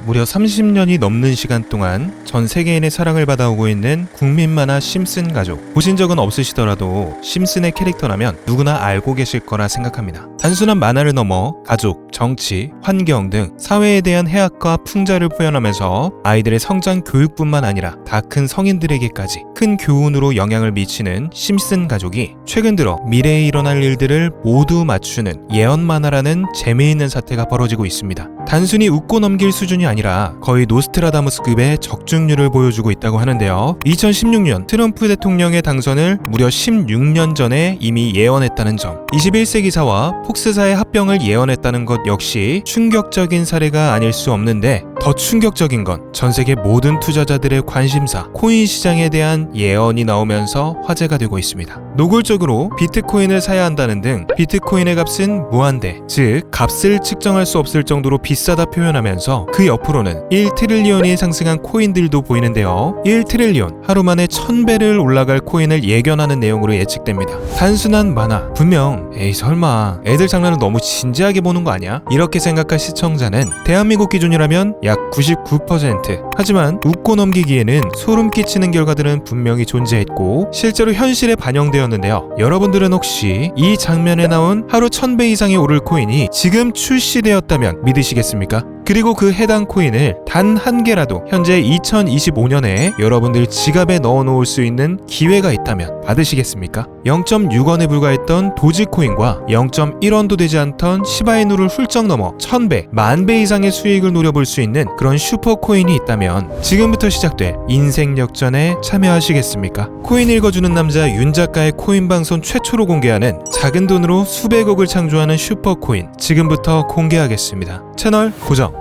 무려 30년이 넘는 시간 동안 전 세계인의 사랑을 받아오고 있는 국민 만화 심슨 가족. 보신 적은 없으시더라도 심슨의 캐릭터라면 누구나 알고 계실 거라 생각합니다. 단순한 만화를 넘어 가족, 정치, 환경 등 사회에 대한 해악과 풍자를 표현하면서 아이들의 성장 교육뿐만 아니라 다 큰 성인들에게까지 큰 교훈으로 영향을 미치는 심슨 가족이 최근 들어 미래에 일어날 일들을 모두 맞추는 예언 만화라는 재미있는 사태가 벌어지고 있습니다. 단순히 웃고 넘길 수준이 아니라 거의 노스트라다무스급의 적중률을 보여주고 있다고 하는데요. 2016년 트럼프 대통령의 당선을 무려 16년 전에 이미 예언했다는 점, 21세기사와 폭스사의 합병을 예언했다는 것 역시 충격적인 사례가 아닐 수 없는데, 더 충격적인 건 전 세계 모든 투자자들의 관심사, 코인 시장에 대한 예언이 나오면서 화제가 되고 있습니다. 노골적으로 비트코인을 사야 한다는 등 비트코인의 값은 무한대, 즉 값을 측정할 수 없을 정도로 비싸다 표현하면서 그 옆으로는 1트릴리언이 상승한 코인들도 보이는데요. 1트릴리언, 하루 만에 1000배를 올라갈 코인을 예견하는 내용으로 예측됩니다. 단순한 만화, 분명 에이 설마 애들 장난을 너무 진지하게 보는 거 아니야? 이렇게 생각할 시청자는 대한민국 기준이라면 약 99%. 하지만 웃고 넘기기에는 소름 끼치는 결과들은 분명히 존재했고 실제로 현실에 반영되었는데요. 여러분들은 혹시 이 장면에 나온 하루 1000배 이상이 오를 코인이 지금 출시되었다면 믿으시겠습니까? 그리고 그 해당 코인을 단 한 개라도 현재 2025년에 여러분들 지갑에 넣어놓을 수 있는 기회가 있다면 받으시겠습니까? 0.6원에 불과했던 도지코인과 0.1원도 되지 않던 시바이누를 훌쩍 넘어 1000배, 10,000배 이상의 수익을 노려볼 수 있는 그런 슈퍼코인이 있다면 지금부터 시작될 인생 역전에 참여하시겠습니까? 코인 읽어주는 남자 윤 작가의 코인 방송 최초로 공개하는 작은 돈으로 수백억을 창조하는 슈퍼코인, 지금부터 공개하겠습니다. 채널 고정.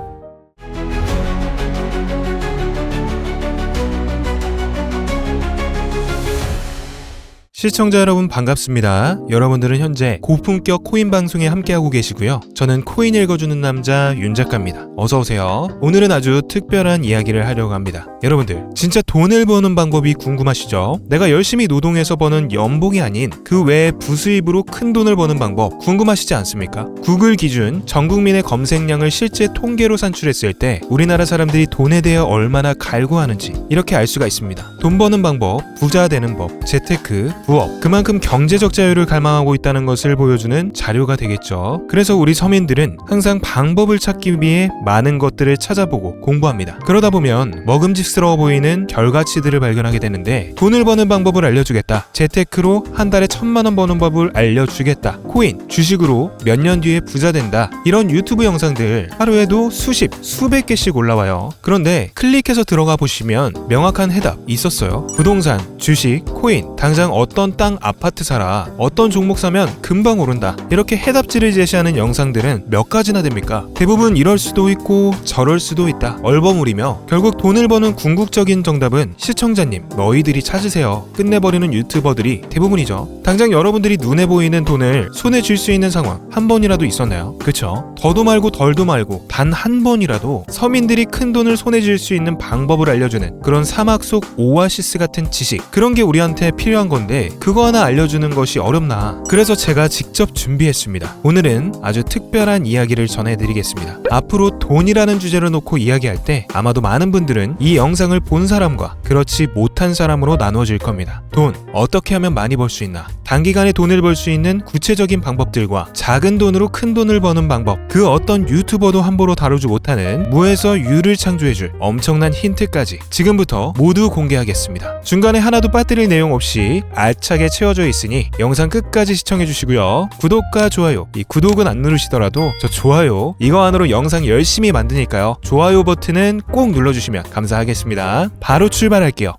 시청자 여러분 반갑습니다. 여러분들은 현재 고품격 코인 방송에 함께하고 계시고요. 저는 코인 읽어주는 남자 윤 작가입니다. 어서오세요. 오늘은 아주 특별한 이야기를 하려고 합니다. 여러분들 진짜 돈을 버는 방법이 궁금하시죠? 내가 열심히 노동해서 버는 연봉이 아닌 그 외의 부수입으로 큰 돈을 버는 방법 궁금하시지 않습니까? 구글 기준 전 국민의 검색량을 실제 통계로 산출했을 때 우리나라 사람들이 돈에 대해 얼마나 갈구하는지 이렇게 알 수가 있습니다. 돈 버는 방법, 부자 되는 법, 재테크, 부업, 그만큼 경제적 자유를 갈망하고 있다는 것을 보여주는 자료가 되겠죠. 그래서 우리 서민들은 항상 방법을 찾기 위해 많은 것들을 찾아보고 공부합니다. 그러다 보면 먹음직스러워 보이는 결과치들을 발견하게 되는데, 돈을 버는 방법을 알려주겠다, 재테크로 한 달에 1000만 원 버는 법을 알려주겠다, 코인, 주식으로 몇 년 뒤에 부자 된다, 이런 유튜브 영상들 하루에도 수십, 수백 개씩 올라와요. 그런데 클릭해서 들어가 보시면 명확한 해답 있었어요. 부동산, 주식, 코인, 당장 어떤 땅, 아파트 사라, 어떤 종목 사면 금방 오른다, 이렇게 해답지를 제시하는 영상들은 몇 가지나 됩니까? 대부분 이럴 수도 있고 저럴 수도 있다, 얼버무리며 결국 돈을 버는 궁극적인 정답은 시청자님 너희들이 찾으세요, 끝내버리는 유튜버들이 대부분이죠. 당장 여러분들이 눈에 보이는 돈을 손에 쥘 수 있는 상황 한 번이라도 있었나요? 그쵸? 더도 말고 덜도 말고 단 한 번이라도 서민들이 큰 돈을 손에 쥘 수 있는 방법을 알려주는 그런 사막 속 오아시스 같은 지식, 그런 게 우리한테 필요한 건데 그거 하나 알려주는 것이 어렵나? 그래서 제가 직접 준비했습니다. 오늘은 아주 특별한 이야기를 전해드리겠습니다. 앞으로 돈이라는 주제를 놓고 이야기할 때 아마도 많은 분들은 이 영상을 본 사람과 그렇지 못한 사람으로 나누어질 겁니다. 돈, 어떻게 하면 많이 벌 수 있나? 단기간에 돈을 벌 수 있는 구체적인 방법들과 작은 돈으로 큰 돈을 버는 방법, 그 어떤 유튜버도 함부로 다루지 못하는 무에서 유를 창조해줄 엄청난 힌트까지 지금부터 모두 공개하겠습니다. 중간에 하나도 빠뜨릴 내용 없이 알차게 채워져 있으니 영상 끝까지 시청해주시고요. 구독과 좋아요, 이 구독은 안 누르시더라도 저 좋아요 이거 안으로 영상 열심히 만드니까요. 좋아요 버튼은 꼭 눌러주시면 감사하겠습니다. 바로 출발할게요.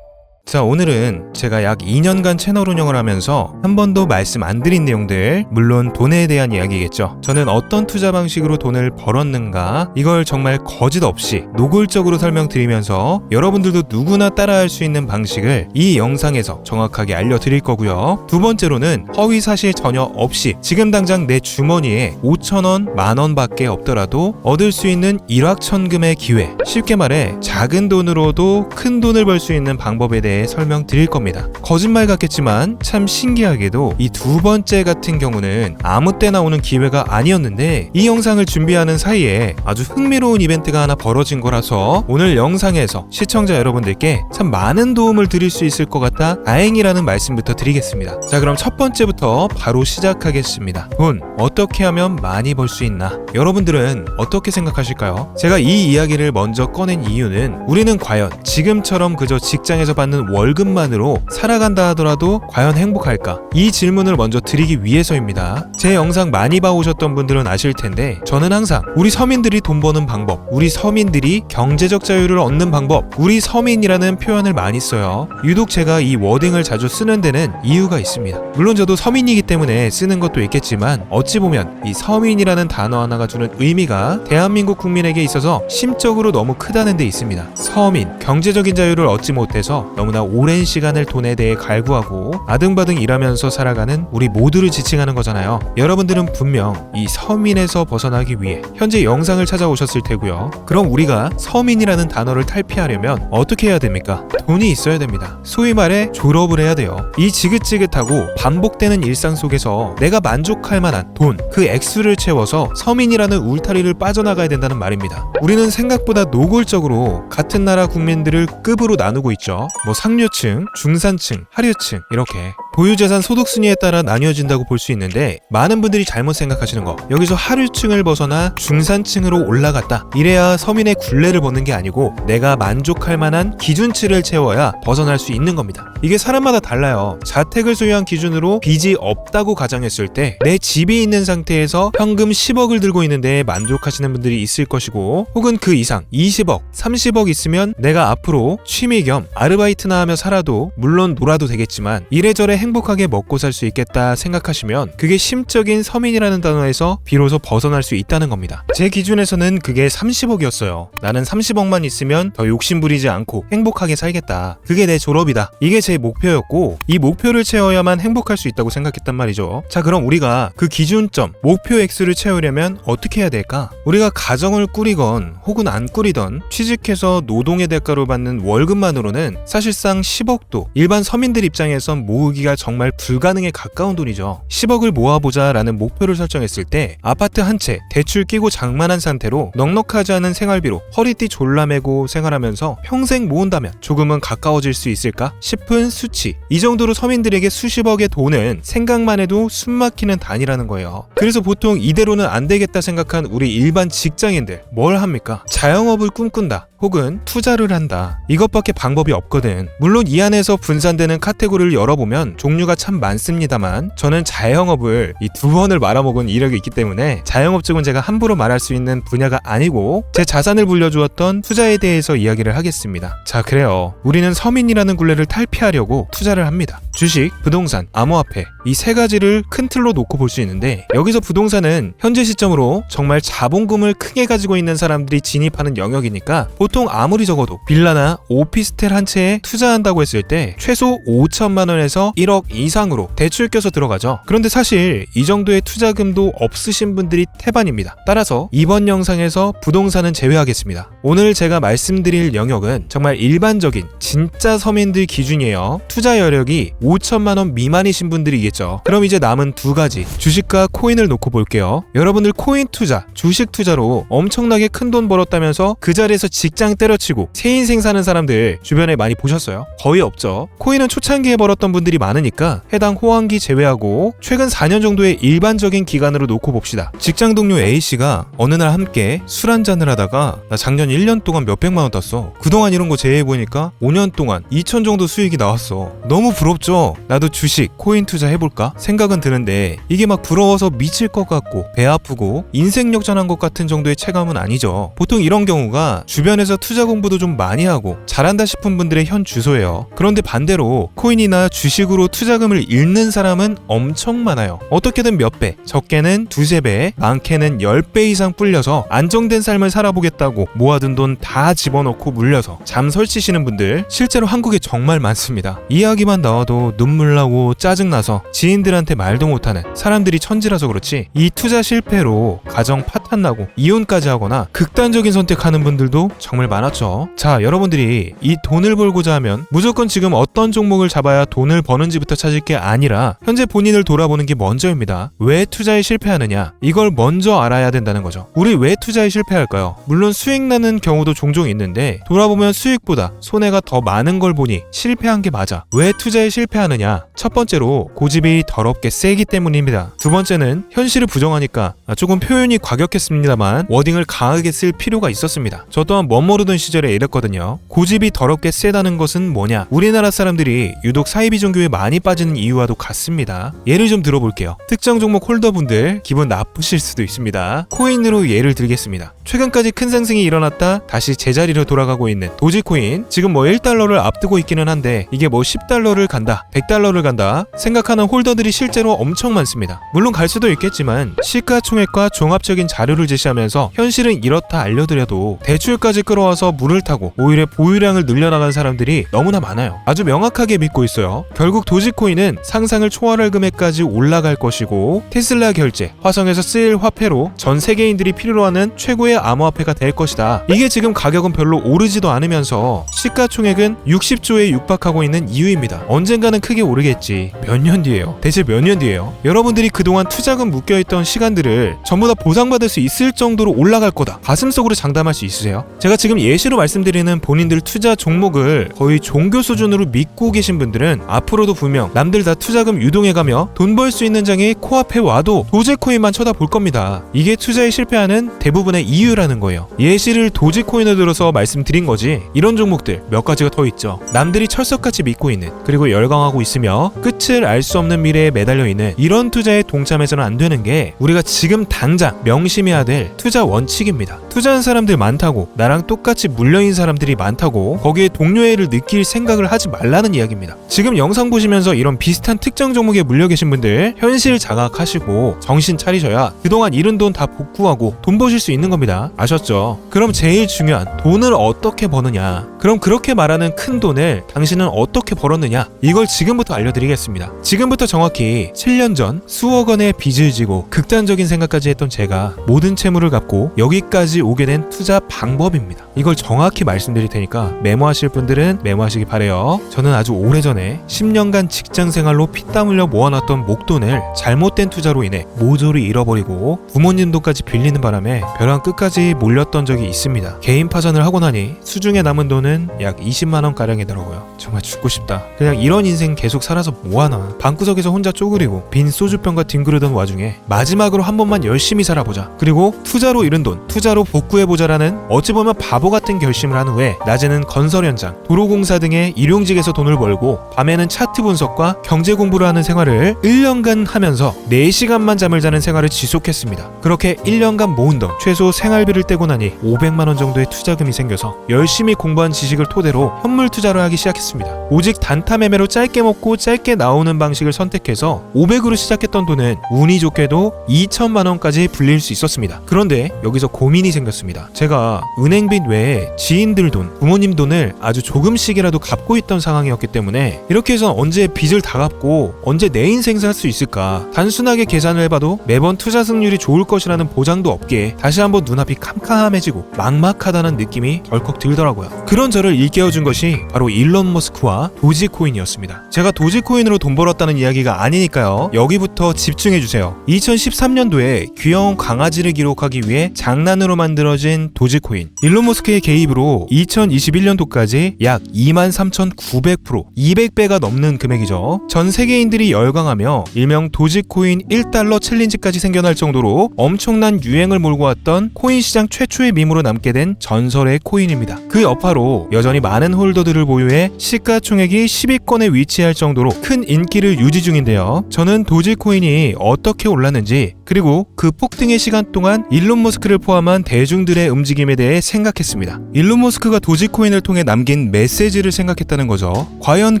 자, 오늘은 제가 약 2년간 채널 운영을 하면서 한 번도 말씀 안 드린 내용들, 물론 돈에 대한 이야기겠죠. 저는 어떤 투자 방식으로 돈을 벌었는가, 이걸 정말 거짓 없이 노골적으로 설명드리면서 여러분들도 누구나 따라할 수 있는 방식을 이 영상에서 정확하게 알려드릴 거고요. 두 번째로는 허위 사실 전혀 없이 지금 당장 내 주머니에 5,000원, 10,000원 밖에 없더라도 얻을 수 있는 일확천금의 기회, 쉽게 말해 작은 돈으로도 큰 돈을 벌 수 있는 방법에 대해 대해 설명드릴 겁니다. 거짓말 같겠지만 참 신기하게도 이 두 번째 같은 경우는 아무 때나 오는 기회가 아니었는데 이 영상을 준비하는 사이에 아주 흥미로운 이벤트가 하나 벌어진 거라서 오늘 영상에서 시청자 여러분들께 참 많은 도움을 드릴 수 있을 것 같아 다행이라는 말씀부터 드리겠습니다. 자, 그럼 첫 번째부터 바로 시작하겠습니다. 돈 어떻게 하면 많이 벌 수 있나? 여러분들은 어떻게 생각하실까요? 제가 이 이야기를 먼저 꺼낸 이유는 우리는 과연 지금처럼 그저 직장에서 받는 월급만으로 살아간다 하더라도 과연 행복할까? 이 질문을 먼저 드리기 위해서입니다. 제 영상 많이 봐오셨던 분들은 아실 텐데 저는 항상 우리 서민들이 돈 버는 방법, 우리 서민들이 경제적 자유를 얻는 방법, 우리 서민이라는 표현을 많이 써요. 유독 제가 이 워딩을 자주 쓰는 데는 이유가 있습니다. 물론 저도 서민이기 때문에 쓰는 것도 있겠지만 어찌 보면 이 서민이라는 단어 하나가 주는 의미가 대한민국 국민에게 있어서 심적으로 너무 크다는 데 있습니다. 서민, 경제적인 자유를 얻지 못해서 너무나 오랜 시간을 돈에 대해 갈구하고 아등바등 일하면서 살아가는 우리 모두를 지칭하는 거잖아요. 여러분들은 분명 이 서민에서 벗어나기 위해 현재 영상을 찾아오셨을 테고요. 그럼 우리가 서민이라는 단어를 탈피하려면 어떻게 해야 됩니까? 돈이 있어야 됩니다. 소위 말해 졸업을 해야 돼요. 이 지긋지긋하고 반복되는 일상 속에서 내가 만족할 만한 돈, 그 액수를 채워서 서민이라는 울타리를 빠져나가야 된다는 말입니다. 우리는 생각보다 노골적으로 같은 나라 국민들을 급으로 나누고 있죠. 뭐 상류층, 중산층, 하류층 이렇게 보유재산 소득 순위에 따라 나뉘어진다고 볼 수 있는데 많은 분들이 잘못 생각하시는 거, 여기서 하류층을 벗어나 중산층으로 올라갔다 이래야 서민의 굴레를 벗는 게 아니고 내가 만족할 만한 기준치를 채워야 벗어날 수 있는 겁니다. 이게 사람마다 달라요. 자택을 소유한 기준으로 빚이 없다고 가정했을 때 내 집이 있는 상태에서 현금 10억을 들고 있는데 만족하시는 분들이 있을 것이고, 혹은 그 이상 20억, 30억 있으면 내가 앞으로 취미 겸 아르바이트나 하며 살아도 물론 놀아도 되겠지만 이래저래 행복하게 먹고 살 수 있겠다 생각하시면 그게 심적인 서민이라는 단어에서 비로소 벗어날 수 있다는 겁니다. 제 기준에서는 그게 30억이었어요. 나는 30억만 있으면 더 욕심부리지 않고 행복하게 살겠다. 그게 내 졸업이다. 이게 제 목표였고 이 목표를 채워야만 행복할 수 있다고 생각했단 말이죠. 자, 그럼 우리가 그 기준점, 목표 액수를 채우려면 어떻게 해야 될까? 우리가 가정을 꾸리건 혹은 안 꾸리던 취직해서 노동의 대가로 받는 월급만으로는 사실상 10억도 일반 서민들 입장에선 모으기가 정말 불가능에 가까운 돈이죠. 10억을 모아보자 라는 목표를 설정했을 때 아파트 한 채 대출 끼고 장만한 상태로 넉넉하지 않은 생활비로 허리띠 졸라매고 생활하면서 평생 모은다면 조금은 가까워질 수 있을까 싶은 수치. 이 정도로 서민들에게 수십억의 돈은 생각만 해도 숨막히는 단위라는 거예요. 그래서 보통 이대로는 안 되겠다 생각한 우리 일반 직장인들 뭘 합니까? 자영업을 꿈꾼다. 혹은 투자를 한다. 이것밖에 방법이 없거든. 물론 이 안에서 분산되는 카테고리를 열어보면 종류가 참 많습니다만 저는 자영업을 이 두 번을 말아먹은 이력이 있기 때문에 자영업 쪽은 제가 함부로 말할 수 있는 분야가 아니고 제 자산을 불려주었던 투자에 대해서 이야기를 하겠습니다. 자, 그래요. 우리는 서민이라는 굴레를 탈피하려고 투자를 합니다. 주식, 부동산, 암호화폐 이 세 가지를 큰 틀로 놓고 볼 수 있는데 여기서 부동산은 현재 시점으로 정말 자본금을 크게 가지고 있는 사람들이 진입하는 영역이니까 보통 아무리 적어도 빌라나 오피스텔 한 채에 투자한다고 했을 때 최소 5천만 원에서 1억 이상으로 대출 껴서 들어가죠. 그런데 사실 이 정도의 투자금도 없으신 분들이 태반입니다. 따라서 이번 영상에서 부동산은 제외하겠습니다. 오늘 제가 말씀드릴 영역은 정말 일반적인 진짜 서민들 기준이에요. 투자 여력이 5천만 원 미만이신 분들이겠죠. 그럼 이제 남은 두 가지, 주식과 코인을 놓고 볼게요. 여러분들 코인 투자, 주식 투자로 엄청나게 큰 돈 벌었다면서 그 자리에서 직장 때려치고 새 인생 사는 사람들 주변에 많이 보셨어요? 거의 없죠. 코인은 초창기에 벌었던 분들이 많으니까 해당 호황기 제외하고 최근 4년 정도의 일반적인 기간으로 놓고 봅시다. 직장 동료 A씨가 어느 날 함께 술 한잔을 하다가 나 작년 1년 동안 몇백만 원 땄어. 그동안 이런 거 제외해보니까 5년 동안 2천 정도 수익이 나왔어. 너무 부럽죠? 나도 주식, 코인 투자 해볼까? 생각은 드는데 이게 막 부러워서 미칠 것 같고 배 아프고 인생 역전한 것 같은 정도의 체감은 아니죠. 보통 이런 경우가 주변에서 투자 공부도 좀 많이 하고 잘한다 싶은 분들의 현 주소예요. 그런데 반대로 코인이나 주식으로 투자금을 잃는 사람은 엄청 많아요. 어떻게든 몇 배, 적게는 두세 배, 많게는 10배 이상 불려서 안정된 삶을 살아보겠다고 모아둔 돈 다 집어넣고 물려서 잠 설치시는 분들 실제로 한국에 정말 많습니다. 이야기만 나와도 눈물 나고 짜증나서 지인들한테 말도 못하는 사람들이 천지라서 그렇지 이 투자 실패로 가정 파탄나고 이혼까지 하거나 극단적인 선택하는 분들도 정말 정말 많았죠. 자, 여러분들이 이 돈을 벌고자 하면 무조건 지금 어떤 종목을 잡아야 돈을 버는지부터 찾을 게 아니라 현재 본인을 돌아보는 게 먼저입니다. 왜 투자에 실패하느냐? 이걸 먼저 알아야 된다는 거죠. 우리 왜 투자에 실패할까요? 물론 수익 나는 경우도 종종 있는데 돌아보면 수익보다 손해가 더 많은 걸 보니 실패한 게 맞아. 왜 투자에 실패하느냐? 첫 번째로 고집이 더럽게 세기 때문입니다. 두 번째는 현실을 부정하니까 조금 표현이 과격했습니다만 워딩을 강하게 쓸 필요가 있었습니다. 저 또한 멋모르던 시절에 이랬거든요. 고집이 더럽게 세다는 것은 뭐냐? 우리나라 사람들이 유독 사이비 종교에 많이 빠지는 이유와도 같습니다. 예를 좀 들어볼게요. 특정 종목 홀더분들 기분 나쁘실 수도 있습니다. 코인으로 예를 들겠습니다. 최근까지 큰 상승이 일어났다 다시 제자리로 돌아가고 있는 도지코인, 지금 뭐 1달러를 앞두고 있기는 한데 이게 뭐 10달러를 간다 100달러를 간다 생각하는 홀더들이 실제로 엄청 많습니다. 물론 갈 수도 있겠지만 시가총액과 종합적인 자료를 제시하면서 현실은 이렇다 알려드려도 대출까지 끌어와서 물을 타고 오히려 보유량을 늘려나간 사람들이 너무나 많아요. 아주 명확하게 믿고 있어요. 결국 도지코인은 상상을 초월할 금액까지 올라갈 것이고 테슬라 결제, 화성에서 쓰일 화폐로 전 세계인들이 필요로 하는 최고의 암호화폐가 될 것이다. 이게 지금 가격은 별로 오르지도 않으면서 시가총액은 60조에 육박하고 있는 이유입니다. 언젠가는 크게 오르겠지. 몇 년 뒤에요? 대체 몇 년 뒤에요? 여러분들이 그동안 투자금 묶여있던 시간들을 전부 다 보상받을 수 있을 정도로 올라갈 거다. 가슴속으로 장담할 수 있으세요? 제가 지금 예시로 말씀드리는 본인들 투자 종목을 거의 종교 수준으로 믿고 계신 분들은 앞으로도 분명 남들 다 투자금 유동해가며 돈 벌 수 있는 장이 코앞에 와도 도지코인만 쳐다볼 겁니다. 이게 투자에 실패하는 대부분의 이유라는 거예요. 예시를 도지코인을 들어서 말씀드린 거지 이런 종목들 몇 가지가 더 있죠. 남들이 철석같이 믿고 있는, 그리고 열광하고 있으며 끝을 알 수 없는 미래에 매달려 있는 이런 투자에 동참해서는 안 되는 게 우리가 지금 당장 명심해야 될 투자 원칙입니다. 투자한 사람들 많다고, 나랑 똑같이 물려인 사람들이 많다고 거기에 동료애를 느낄 생각을 하지 말라는 이야기입니다. 지금 영상 보시면서 이런 비슷한 특정 종목에 물려 계신 분들 현실 자각하시고 정신 차리셔야 그동안 잃은 돈 다 복구하고 돈 버실 수 있는 겁니다. 아셨죠? 그럼 제일 중요한 돈을 어떻게 버느냐? 그럼 그렇게 말하는 큰 돈을 당신은 어떻게 벌었느냐? 이걸 지금부터 알려드리겠습니다. 지금부터 정확히 7년 전 수억 원의 빚을 지고 극단적인 생각까지 했던 제가 모든 채무를 갚고 여기까지 오게 된 투자 방법입니다. 이걸 정확히 말씀드릴 테니까 메모하실 분들은 메모하시기 바래요. 저는 아주 오래전에 10년간 직장 생활로 피땀 흘려 모아놨던 목돈을 잘못된 투자로 인해 모조리 잃어버리고 부모님 돈까지 빌리는 바람에 벼랑 끝까지 몰렸던 적이 있습니다. 개인 파산을 하고 나니 수중에 남은 돈은 약 20만원 가량이더라고요. 정말 죽고 싶다. 그냥 이런 인생 계속 살아서 뭐하나. 방구석에서 혼자 쪼그리고 빈 소주병과 뒹구르던 와중에 마지막으로 한 번만 열심히 살아보자. 그리고 투자로 잃은 돈 투자로 복구해보자라는 어찌 보면 바보 같은 결심을 한 후에 낮에는 건설 현장, 도로공사 등의 일용직에서 돈을 벌고 밤에는 차트 분석과 경제 공부를 하는 생활을 1년간 하면서 4시간만 잠을 자는 생활을 지속했습니다. 그렇게 1년간 모은 돈, 최소 생활비를 떼고 나니 500만원 정도의 투자금이 생겨서 열심히 공부한 지식을 토대로 현물 투자를 하기 시작했습니다. 오직 단타 매매로 짧게 먹고 짧게 나오는 방식을 선택해서 500으로 시작했던 돈은 운이 좋게도 2천만원까지 불릴 수 있었습니다. 그런데 여기서 고민이 생겼습니다. 제가 은행빚 외에 지인들 돈, 부모님 돈을 아주 조금씩이라도 갚고 있던 상황이었기 때문에 이렇게 해서 언제 빚을 다 갚고 언제 내 인생 살 수 있을까? 단순하게 계산을 해봐도 매번 투자 승률이 좋을 것이라는 보장도 없기에 다시 한번 눈앞이 캄캄해지고 막막하다는 느낌이 덜컥 들더라고요. 그런 저를 일깨워준 것이 바로 일론 머스크와 도지코인이었습니다. 제가 도지코인으로 돈 벌었다는 이야기가 아니니까요. 여기부터 집중해주세요. 2013년도에 귀여운 강아지를 기록하기 위해 장난으로 만들어진 도지코인. 일론 머스크의 개입으로 2021년도까지 약 23,900%, 200배가 넘는 금액이죠. 전 세계인들이 열광하며 일명 도지코인 1달러 챌린지까지 생겨날 정도로 엄청난 유행을 몰고 왔던 코인 시장 최초의 밈으로 남게 된 전설의 코인입니다. 그 여파로 여전히 많은 홀더들을 보유해 시가총액이 10위권에 위치할 정도로 큰 인기를 유지 중인데요. 저는 도지코인이 어떻게 올랐는지, 그리고 그 폭등의 시간 동안 일론 머스크를 포함한 대중들의 움직임에 대해 생각했습니다. 일론 머스크가 도지코인을 통해 남긴 메시지를 생각했다는 거죠. 과연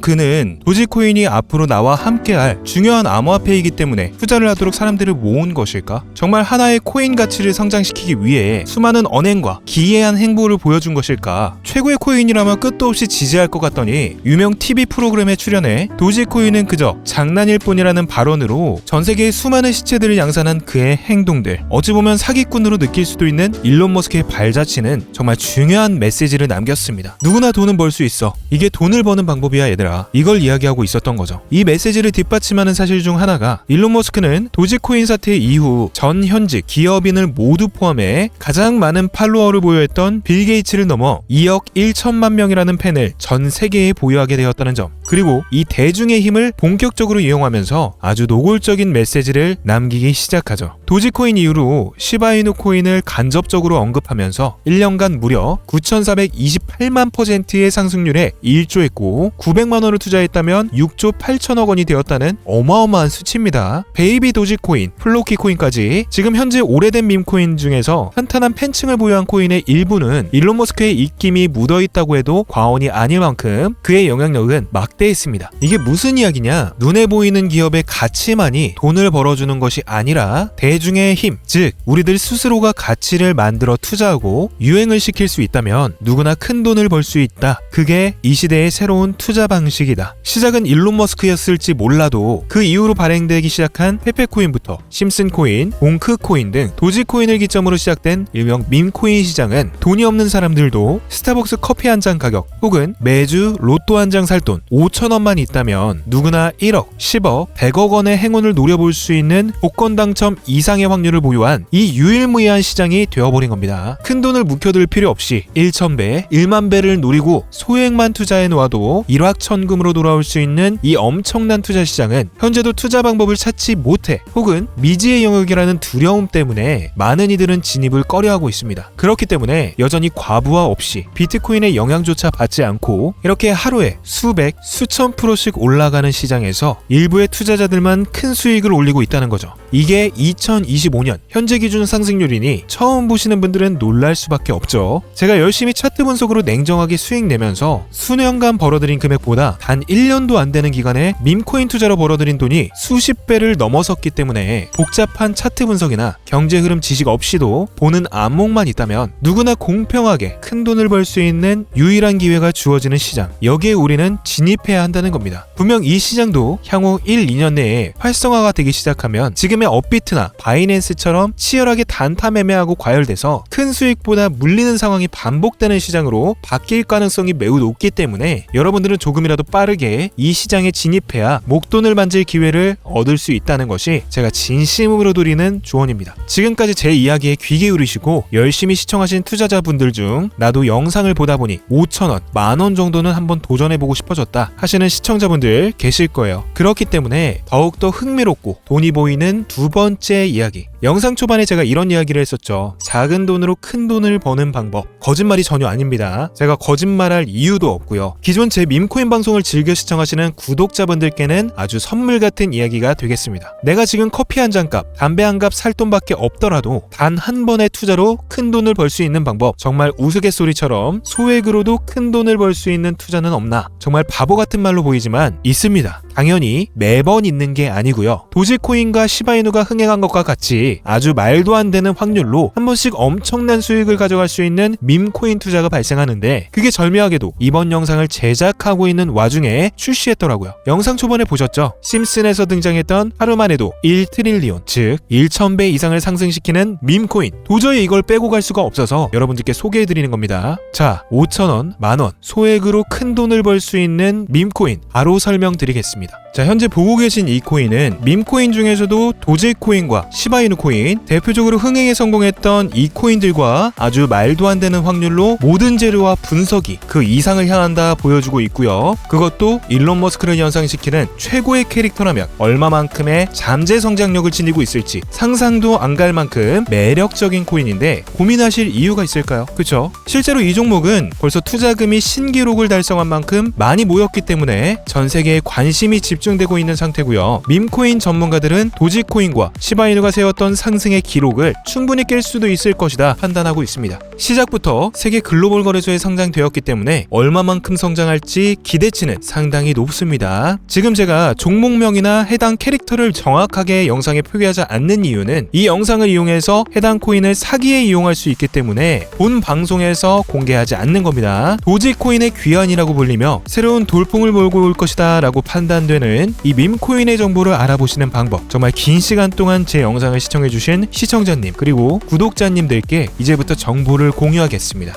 그는 도지코인이 앞으로 나와 함께할 중요한 암호화폐이기 때문에 투자를 하도록 사람들을 모은 것일까? 정말 하나의 코인 가치를 성장시키기 위해 수많은 언행과 기이한 행보를 보여준 것일까? 최고의 도지코인이라면 끝도 없이 지지할 것 같더니 유명 TV 프로그램에 출연해 도지코인은 그저 장난일 뿐이라는 발언으로 전 세계의 수많은 시체들을 양산한 그의 행동들, 어찌 보면 사기꾼으로 느낄 수도 있는 일론 머스크의 발자취는 정말 중요한 메시지를 남겼습니다. 누구나 돈은 벌 수 있어. 이게 돈을 버는 방법이야 얘들아. 이걸 이야기하고 있었던 거죠. 이 메시지를 뒷받침하는 사실 중 하나가 일론 머스크는 도지코인 사태 이후 전 현직 기업인을 모두 포함해 가장 많은 팔로워를 보유했던 빌 게이츠를 넘어 2억 1천만 명이라는 팬을 전 세계에 보유하게 되었다는 점, 그리고 이 대중의 힘을 본격적으로 이용하면서 아주 노골적인 메시지를 남기기 시작하죠. 도지코인 이후로 시바이누 코인을 간접적으로 언급하면서 1년간 무려 9,428만 %의 상승률에 일조했고 900만 원을 투자했다면 6조 8천억 원이 되었다는 어마어마한 수치입니다. 베이비 도지코인, 플로키 코인까지 지금 현재 오래된 밈코인 중에서 탄탄한 팬층을 보유한 코인의 일부는 일론 머스크의 입김이 묻어있다고 해도 과언이 아닐 만큼 그의 영향력은 막대했습니다. 이게 무슨 이야기냐? 눈에 보이는 기업의 가치만이 돈을 벌어주는 것이 아니라 대중의 힘, 즉 우리들 스스로가 가치를 만들어 투자하고 유행을 시킬 수 있다면 누구나 큰 돈을 벌 수 있다. 그게 이 시대의 새로운 투자 방식이다. 시작은 일론 머스크였을지 몰라도 그 이후로 발행되기 시작한 페페코인부터 심슨코인, 봉크코인 등 도지코인을 기점으로 시작된 일명 밈코인 시장은 돈이 없는 사람들도 스타벅스 커피 한 잔 가격 혹은 매주 로또 한 장 살 돈 5천원만 있다면 누구나 1억, 10억, 100억 원의 행운을 노려볼 수 있는 복권 당첨 이상의 확률을 보유한 이 유일무이한 시장이 되어버린 겁니다. 큰 돈을 묵혀둘 필요 없이 1,000배, 1만 배를 노리고 소액만 투자해 놓아도 일확천금으로 돌아올 수 있는 이 엄청난 투자 시장은 현재도 투자 방법을 찾지 못해 혹은 미지의 영역이라는 두려움 때문에 많은 이들은 진입을 꺼려하고 있습니다. 그렇기 때문에 여전히 과부하 없이 비트코인의 영향조차 받지 않고 이렇게 하루에 수백, 수천 %씩 올라가는 시장에서 일부의 투자자들만 큰 수익을 올리고 있다는 거죠. 이게 2025년 현재 기준 상승률이니 처음 보시는 분들은 놀랄 수밖에 없죠. 제가 열심히 차트 분석으로 냉정하게 수익 내면서 수년간 벌어들인 금액보다 단 1년도 안 되는 기간에 밈코인 투자로 벌어들인 돈이 수십 배를 넘어섰기 때문에 복잡한 차트 분석이나 경제 흐름 지식 없이도 보는 안목만 있다면 누구나 공평하게 큰 돈을 벌 수 있는 유일한 기회가 주어지는 시장, 여기에 우리는 진입해야 한다는 겁니다. 분명 이 시장도 향후 1, 2년 내에 활성화가 되기 시작하면 지금의 업비트나 바이낸스처럼 치열하게 단타 매매하고 과열돼서 큰 수익보다 물리는 상황이 반복되는 시장으로 바뀔 가능성이 매우 높기 때문에 여러분들은 조금이라도 빠르게 이 시장에 진입해야 목돈을 만질 기회를 얻을 수 있다는 것이 제가 진심으로 드리는 조언입니다. 지금까지 제 이야기에 귀 기울이시고 열심히 시청하신 투자자분들 중 나도 영상을 보다 보니 5,000원, 만원 정도는 한번 도전해보고 싶어졌다 하시는 시청자분들 계실 거예요. 그렇기 때문에 더욱더 흥미롭고 돈이 보이는 두 번째 이야기, 영상 초반에 제가 이런 이야기를 했었죠. 작은 돈으로 큰 돈을 버는 방법. 거짓말이 전혀 아닙니다. 제가 거짓말할 이유도 없고요. 기존 제 밈코인 방송을 즐겨 시청하시는 구독자분들께는 아주 선물 같은 이야기가 되겠습니다. 내가 지금 커피 한 잔 값, 담배 한 값 살 돈밖에 없더라도 단 한 번의 투자로 큰 돈을 벌 수 있는 방법, 정말 우스갯소리처럼 소액으로도 큰 돈을 벌 수 있는 투자는 없나? 정말 바보 같은 말로 보이지만 있습니다. 당연히 매번 있는 게 아니고요. 도지코인과 시바이누가 흥행한 것과 같이 아주 말도 안 되는 확률로 한 번씩 엄청난 수익을 가져갈 수 있는 밈코인 투자가 발생하는데, 그게 절묘하게도 이번 영상을 제작하고 있는 와중에 출시했더라고요. 영상 초반에 보셨죠? 심슨에서 등장했던 하루만 해도 1트릴리온, 즉 1,000배 이상을 상승시키는 밈코인. 도저히 이걸 빼고 갈 수가 없어서 여러분들께 소개해드리는 겁니다. 자, 5,000원, 만원, 소액으로 큰 돈을 벌 수 있는 밈코인 바로 설명드리겠습니다. 자, 현재 보고 계신 이 코인은 밈코인 중에서도 도지코인과 시바이누 코인, 대표적으로 흥행에 성공했던 이 코인들과 아주 말도 안 되는 확률로 모든 재료와 분석이 그 이상을 향한다 보여주고 있고요. 그것도 일론 머스크를 연상시키는 최고의 캐릭터라면 얼마만큼의 잠재 성장력을 지니고 있을지 상상도 안 갈 만큼 매력적인 코인인데, 고민하실 이유가 있을까요? 그쵸? 실제로 이 종목은 벌써 투자금이 신기록을 달성한 만큼 많이 모였기 때문에 전 세계에 관심이 집중되고 있는 상태고요. 밈코인 전문가들은 도지코인과 시바이누가 세웠던 상승의 기록을 충분히 깰 수도 있을 것이다 판단하고 있습니다. 시작부터 세계 글로벌 거래소에 상장되었기 때문에 얼마만큼 성장할지 기대치는 상당히 높습니다. 지금 제가 종목명이나 해당 캐릭터를 정확하게 영상에 표기하지 않는 이유는 이 영상을 이용해서 해당 코인을 사기에 이용할 수 있기 때문에 본 방송에서 공개하지 않는 맞는 겁니다. 도지코인의 귀환이라고 불리며 새로운 돌풍을 몰고 올 것이다 라고 판단되는 이 밈코인의 정보를 알아보시는 방법, 정말 긴 시간 동안 제 영상을 시청해주신 시청자님 그리고 구독자님들께 이제부터 정보를 공유하겠습니다.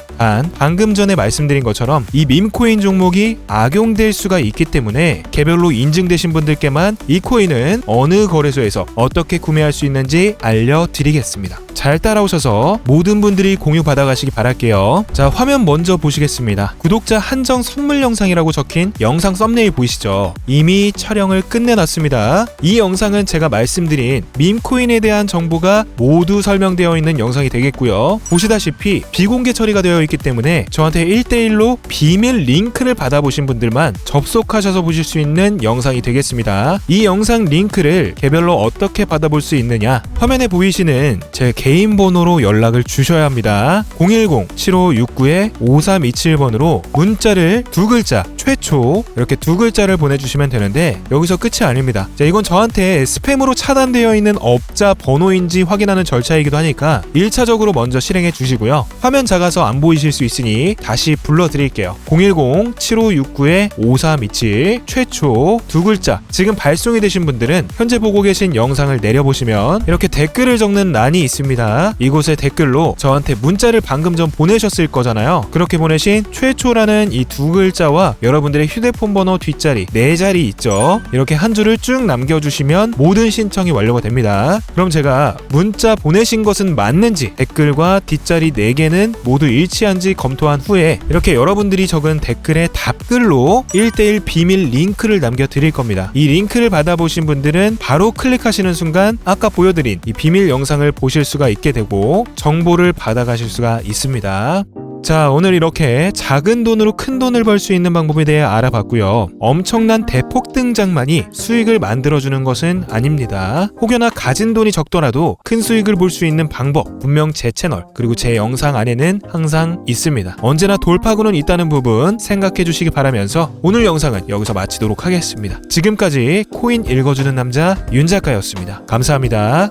방금 전에 말씀드린 것처럼 이 밈코인 종목이 악용될 수가 있기 때문에 개별로 인증되신 분들께만 이 코인은 어느 거래소에서 어떻게 구매할 수 있는지 알려드리겠습니다. 잘 따라오셔서 모든 분들이 공유 받아가시기 바랄게요. 자, 화면 먼저 보시겠습니다. 구독자 한정 선물 영상이라고 적힌 영상 썸네일 보이시죠? 이미 촬영을 끝내놨습니다. 이 영상은 제가 말씀드린 밈코인에 대한 정보가 모두 설명되어 있는 영상이 되겠고요. 보시다시피 비공개 처리가 되어 있기 때문에 저한테 1대1로 비밀 링크를 받아보신 분들만 접속하셔서 보실 수 있는 영상이 되겠습니다. 이 영상 링크를 개별로 어떻게 받아볼 수 있느냐, 화면에 보이시는 제 개인 번호로 연락을 주셔야 합니다. 010-7569-5327번으로 문자를 2글자 최초 이렇게 2글자를 보내주시면 되는데 여기서 끝이 아닙니다. 자, 이건 저한테 스팸으로 차단되어 있는 업자 번호인지 확인하는 절차이기도 하니까 1차적으로 먼저 실행해 주시고요. 화면 작아서 안 보이실 수 있으니 다시 불러드릴게요. 010-7569-5327 최초 2글자. 지금 발송이 되신 분들은 현재 보고 계신 영상을 내려보시면 이렇게 댓글을 적는 란이 있습니다. 이곳에 댓글로 저한테 문자를 방금 전 보내셨을 거잖아요. 그렇게 보내신 최초라는 이 2글자와 여러분들의 휴대폰 번호 뒷자리 4자리 있죠. 이렇게 한 줄을 쭉 남겨주시면 모든 신청이 완료가 됩니다. 그럼 제가 문자 보내신 것은 맞는지 댓글과 뒷자리 4개는 모두 일치한지 검토한 후에 이렇게 여러분들이 적은 댓글의 답글로 1대1 비밀 링크를 남겨드릴 겁니다. 이 링크를 받아보신 분들은 바로 클릭하시는 순간 아까 보여드린 이 비밀 영상을 보실 수가 있게 되고 정보를 받아가실 수가 있습니다. 자, 오늘 이렇게 작은 돈으로 큰 돈을 벌 수 있는 방법에 대해 알아봤고요. 엄청난 대폭 등장만이 수익을 만들어주는 것은 아닙니다. 혹여나 가진 돈이 적더라도 큰 수익을 볼 수 있는 방법 분명 제 채널 그리고 제 영상 안에는 항상 있습니다. 언제나 돌파구는 있다는 부분 생각해 주시기 바라면서 오늘 영상은 여기서 마치도록 하겠습니다. 지금까지 코인 읽어주는 남자 윤 작가였습니다. 감사합니다.